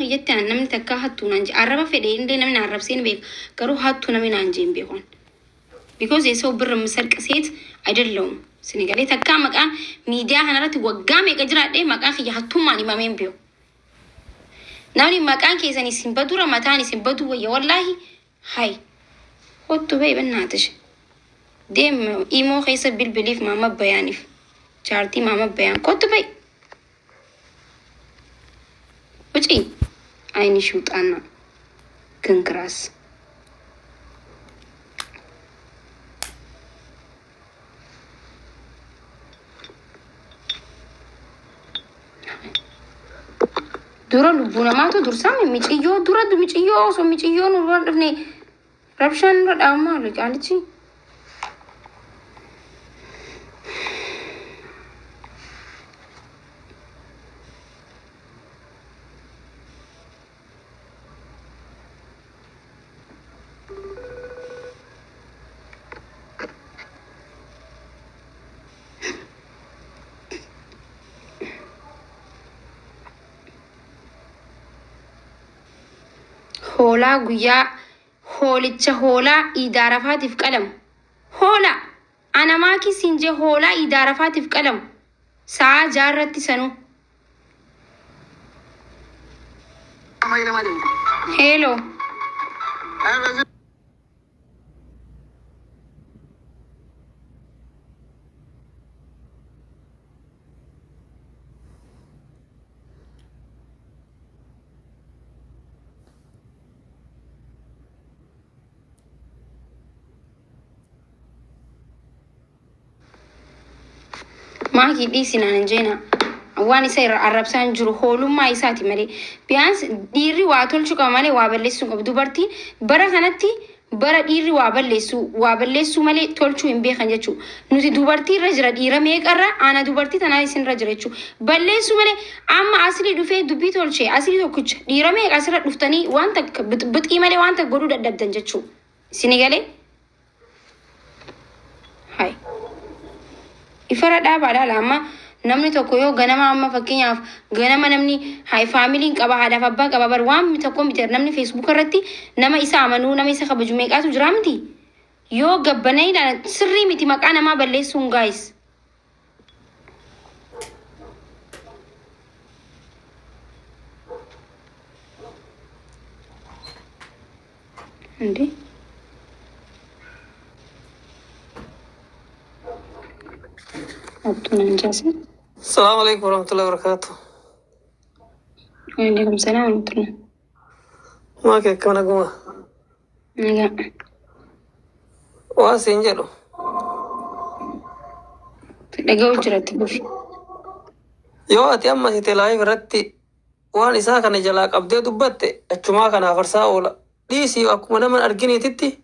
خيّت أنا نمني تكاهتو نانجي عربة في دين دين من عرب سين بيك كرو هاتو نمي نانجين بيهون because يسوع بر مسرق سيت أجلهم سنغالي تكا مكان ميديا هنرت وقامي كجرا ده مكان خي هاتو ماني ما مين بيو ناوني مكان كيساني سنبدورة متاني سنبدو ويا والله هاي هاتو بي بناتش ديم إيمو خيسة بالبليف ماما بيانيف شارتي ماما بيان كتو بي وجي عيني شوت أنا كنكراس دورا لبونا ما تو دور سامي ميجيو دورا دو ميجيو سو ميجيو نور دفني ربشان رد أما لك على هولا غيا هولتش هولا إدارة فاتف كلام هولا أنا ماكي سنجي هولا إدارة فاتف كلام ساعة جارتي سنو هيلو maatii dhiisinaan hin jeena waan isa irra arrabsaan jiru hoolummaa isaati malee biyyaans dhiirri waa tolchuu qaba malee waa balleessuu qabu dubartiin bara kanatti bara dhiirri waa balleessuu malee tolchuu hin beekan jechuu nuti dubartii irra jira dhiira meeqarra ana dubartii tanaa isin irra jira jechuu balleessuu malee amma asli dhufee dubbii tolchee asli tokkicha dhiira meeqa asirra dhuftanii waan takka bixii malee waan takka godhuu dadhabdan jechuu isini galee hai ifara dhaabadha lama namni tokko yoo ganama amma fakkeenyaaf ganama namni hay faamiliin qaba haadhaaf abbaa qaba bar waan tokko miti namni feesbuuk irratti nama isa amanuu nama isa kabaju meeqaatu jira miti yoo gabbanayidhaan sirrii miti maqaa namaa balleessuun gaayis እንዴ أبتون إنجازي. السلام عليكم ورحمة الله وبركاته. وعليكم السلام ورحمة الله. ما كيف كمان أقوم. لا. واسينجلو. لقوا جرت بوفي. يو أتي أما تلاقي فرتي وان إسا كان جلاك أبدي دبت أجمع كان فرسا ولا ديسي أكو من أرجيني تتي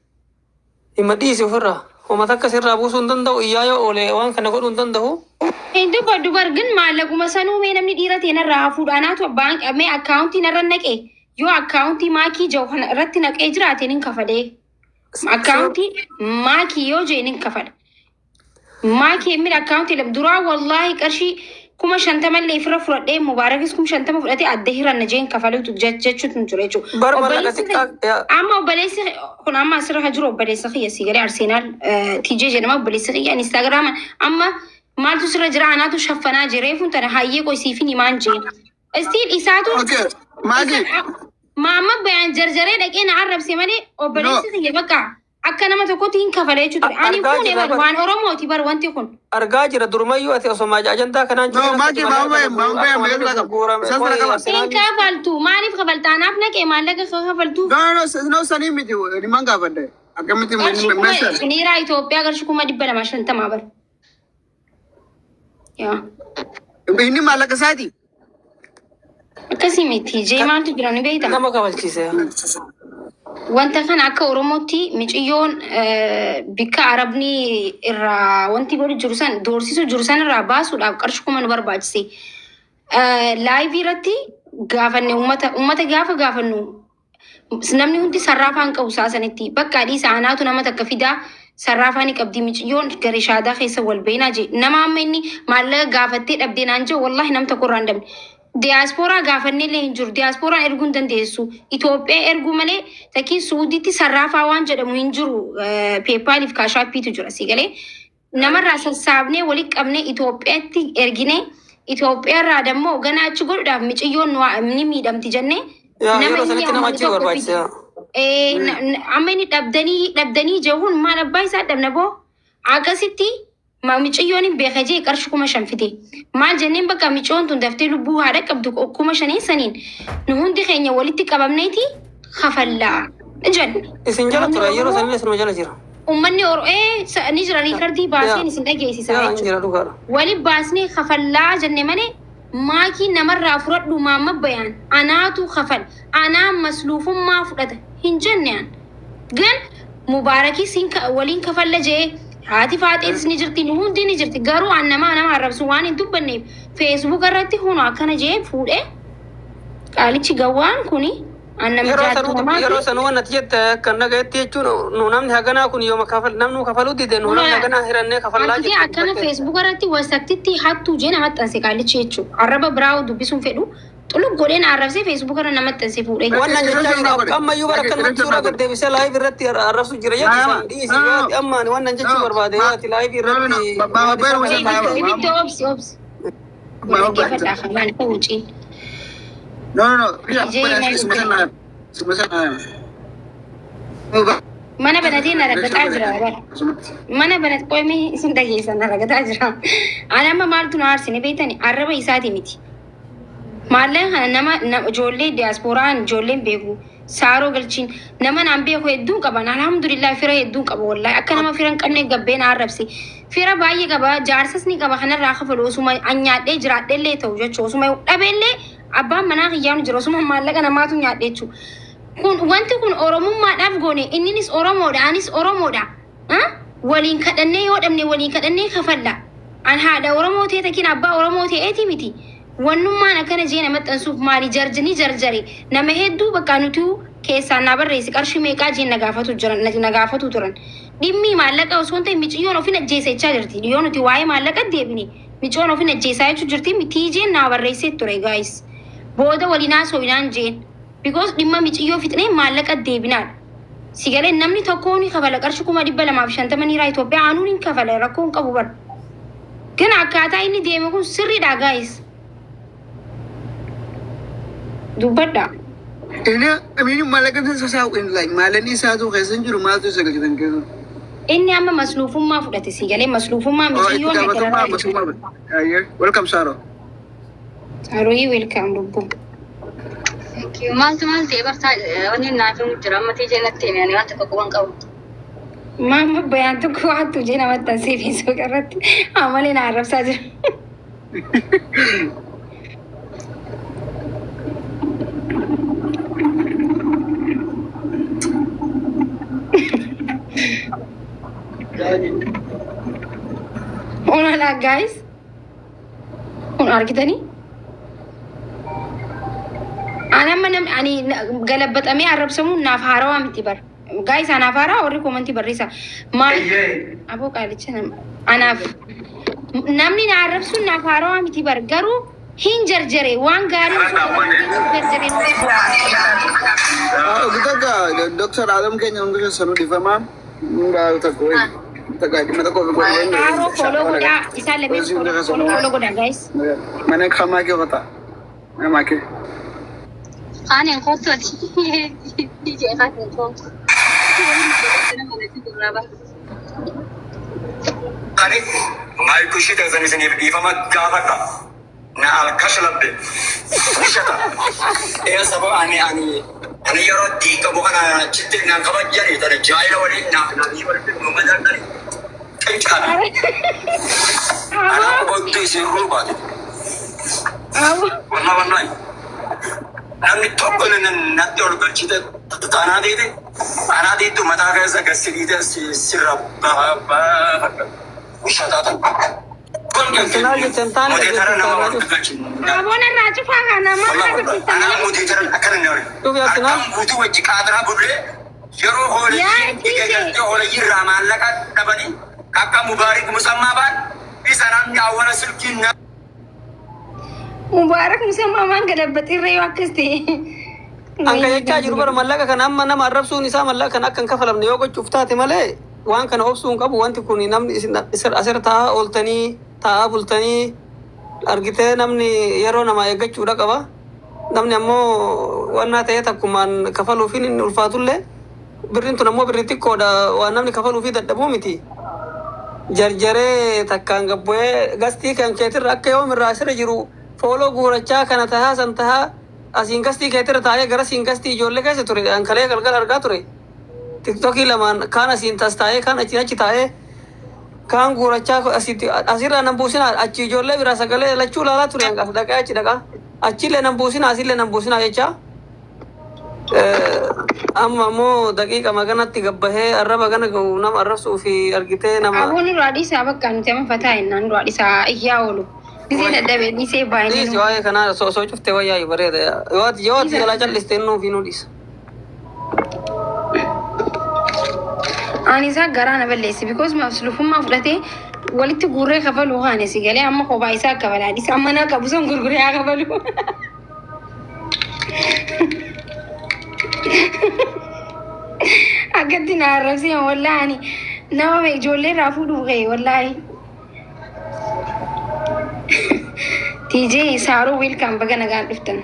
إما ديسي فرا وما تكسر رابوس undandau iya oleh orang kena kau undandau. Itu badu bargen malah aku masanu me namni dira tiana rafu dana tu bank me account ina ranna ke yo account maki jauh ratti nak ejra tinin kafade account maki yo jenin kafad maki min account lam dura wallahi karshi kuma shanta malle ifra furade mubarak iskum shanta mafurade addehira najen kafalu tu jajjut tunjurechu amma balesi kuna amma sirra hajro balesi khiya sigari arsenal tije jenama balesi khiya instagram amma مالتو سر جرانا تو شفنا جريفون ترى هاي كوي سيفيني مانجي استيل إساتو ما بيان جرجري لكن عرب سيمالي أو بليس هي بقى أكنا ما تكوتين كفلة شو ترى أنا كوني بروان أورمو تي بروان تكون أرجع درمايو أتي أسمع أجندا كنا نو ماجي إن كفلتو ما نف كفلتا أنا أبنك إيه مالك كفلتو نو سني ميتي ما كفلت أكملتي مسج نيرا إثيوبيا كرشكو ما دبلا ما شنتا ما بر يا ini malah kesati. Kasih miti, jaman tu bilang ni beda. Nama kau macam saya. Wanta kan akka Oromoti mijiyon bika Arabni irra wanti bori jurusan dorsisu jurusan irra basu da qarsh kuma nubar bajsi. Live irratti gaafanne ummata gaafannu namni hundi sarrafaan qabu saasanitti bakka adii saanaatu nama takka fidaa sarrafani qabdi mijiyoon gari shaadaa keessa wal beena je nama amma inni maallaqa gaafattee dhabdee naan je wallahi nam tokko irraa hin dhabne Diyaaspoora gaafannillee hin jiru. Diyaaspooraan erguu hin dandeessu. Itoophiyaa erguu malee takkii Suuditti sarraafaa waan jedhamu hin jiru. Peepaaliif kaashaappiitu jira si galee. Namarraa sassaabnee walitti qabnee Itoophiyaatti erginee Itoophiyaarraa dammoo ganaa achi godhuudhaaf miciyyoon ni miidhamti jennee. Yeroo sanatti nama achi barbaachisa. Amma inni dhabdanii jehuun maal abbaa isaa dhabna boo akkasitti. Miciyyoon hin beekajee qarshii 5,000 fite. Maal jenneen bakka miciyyoon tun daftee lubbuu haadha qabdu 5,000 saniin nu hundi keenya walitti qabamneeti kafallaa jenna. Isin jala tura yeroo sanillee isinuma jala jira. Uummanni ni jira riikardii baaseen isin dhageessisaa jechuudha. Wali baasnee kafallaa jenne malee maakii namarraa fudhadhu maamma bayaan anaatu kafal anaa masluufummaa fudhata hin jenneen. Gan mubaarakii waliin kafalla jee. Haati faaxeetis ni jirti nu hundi ni jirti garuu an nama arrabsu waan hin dubbanneef feesbuuk irratti hunu akkana jee fuudhee qaalichi gawwaan kuni an nama jaallatamaa yeroo sanuu waan ati jette kan dhagayetti jechuun nu namni haganaa kun yooma namnu kafaluu dide nu namni haganaa hirannee kafallaa jirti. Akkana feesbuuk irratti wasaktitti hattuu jee nama maxxanse qaalichi jechuudha. Arraba biraa dubbisuun fedhu xulug godheen arrabsee feesbuuk irra nama maxxanse fuudhee. Wannan jechuun ammayyuu bara kan suuraa gad deebisee laayif irratti arrabsu jira jechuudha. Dhiisii ammaan wannan jechuun barbaade yaati laayif irratti. Ibidda obsi. Dhaggeeffadhaa kanaan fuuciin. No. Mana banatee na ragataa jira. Mana banat qoomee isin dhageessan na ragataa jira. Ani amma maaltu na aarsine beektani arraba isaati miti. Maalleen kana nama ijoollee diyaaspooraan ijoolleen beeku saaroo galchiin nama naan beeku hedduun qaban alhamdulillah fira hedduun qaba wallahi akka nama firan qabnee gabbeen arrabse fira baay'ee qaba jaarsas ni qaba kanarraa kafalu osuma anyaadhee jiraadheellee ta'u jechuu osuma dhabeellee abbaan manaa kiyyaanu jira osuma maallaqa namaatu nyaadhee jechuu kun wanti kun oromummaadhaaf goone inninis oromoodha anis oromoodha waliin kadhannee yoo dhabne waliin kadhannee kafalla an haadha oromoo ta'e takin abbaa oromoo ta'eeti miti. Wannummaan akkana jee nama maxxansuuf maali jarjare nama hedduu bakka nuti keessaan na barreessi qarshii meeqaa jee nagaafatu turan. Dhimmi maallaqa osoo hin ta'in miciyyoon ofin ajjeessaa jirti. Dhiyoo nuti waa'ee maallaqa deebine miciyyoon ofin ajjeessaa jechuu jirti mitii jeen naa barreessee ture guys. Booda waliinaa sooyinaan jeen. Because dhimma miciyyoo fixnee maallaqa deebinaadha. Sigalee namni tokko ni kafala qarshii 250 niiraa Itoophiyaa aanuun hin kafala rakkoo hin qabu bara. Kan akkaataa inni deeme kun sirriidha guys. Dubbadha. Ini mallaqa sasaa'u like maalani isaatu keessan jiru maaltu isa galchitan keessa. Inni amma masluufummaa fudhate si galee masluufummaa miciyyoon welcome Saro. Saroyi welcome lubbu. Thank you. Maaltu ta'e bartaa wanni naaf hin jira amma tijee natti himee waan tokko quban qabu. Maamma bayaan tokko waattu jee nama taasisee feesbuuk irratti amalee na arrabsaa jira. Onala guys. On argitani? Ani galabbatamee arrabsamu naaf haarawaa miti bar. Guys anaaf haarawaa warri komantii barreessa. Maal aboo qaalicha anaaf namni na arrabsu naaf haarawaa miti bar garuu hin jarjare waan gaarii jarjare. Dr. Adam Kenya untuk sanu difama. Enggak takut. Haro follow goda isa lebih follow goda guys. Mana kama ke kata? Nama ke? Kan yang kotor DJ kan yang kotor. Ani mai kushi da zani zani difama gafata. Na al-kashlabbe. Nishata. Ya sabab ani yaro di kamu kana citin nang kabajari tadi jaya wali na ni wali mengajar tadi. Kencan. Anak bodoh sih rubah. Warna. Nang top dengan nanti orang bercita tanah itu. Tanah itu mata kaya kasih dia sirap Nishata tak. Kenal centang. Abona raju faga nama Anak muda jalan akan nyari. Tu biasa kenal. Muda wajib kadra boleh. Jero boleh. Tiga jam boleh jiram alakat apa ni? Kakak mubarik musamma ban. Bisa namnya awal sulkin. Mubaarak musammaa gadabbate irra yoo akkas ta'e. Anka jechaa jiru bara mallaqa kana amma nama arrabsuun isaa mallaqa kana akka hin kafalamne yoo gochuuf taate malee waan kana obsuu hin qabu. Wanti kun namni asirra taa'aa ooltanii taa'aa bultanii argitee namni yeroo namaa eeggachuudha qaba. Namni ammoo wannaa ta'ee takkumaan kafaluuf hin ulfaatullee birriin tun ammoo birrii xiqqoodha waan namni kafaluufi dadhabuu miti. Jarjaree takkaan gabbo'ee gastii kan keetirra akka yoom irraa asirra jiru fooloo guurachaa kana tahaa san tahaa asiin gastii keetirra taa'ee gara siin gastii ijoollee keessa ture ankalee galgala argaa ture. Tiktokii lamaan kaan asiin tas taa'ee kaan achiin achi taa'ee kaan guurachaa asirraa nan buusinaa achi ijoollee biraa sagalee lachuu laalaa ture hangaaf dhaqee achi dhaqaa achillee nan buusinaa asillee nan buusinaa jechaa. Amma ammoo daqiiqa maganatti gabbahee arraba gana gahu nama arrabsuu fi argitee nama. Aboon irraa dhiisaa bakka nuti amma fataa jennaan irraa dhiisaa iyyaa oolu. Gisee dadhabee dhiisee baay'inaan. Dhiisi waa'ee kanaa soo cuftee wayyaa bareeda. Yoo ati jalaa callistee nuuf nu dhiisa. Ani isaa garaa na balleessi because maafsulufummaa fudhatee walitti guurree kafaluu haane si galee amma kophaa isaa kabalaa dhiisa amma naa qabu son gurguree haa kafalu. Akkatti na arrabsee wallaahi nama ijoollee irraa fuudhuu ga'e wallaahi. TJ Saaruu wiilkaan baga nagaan dhuftan.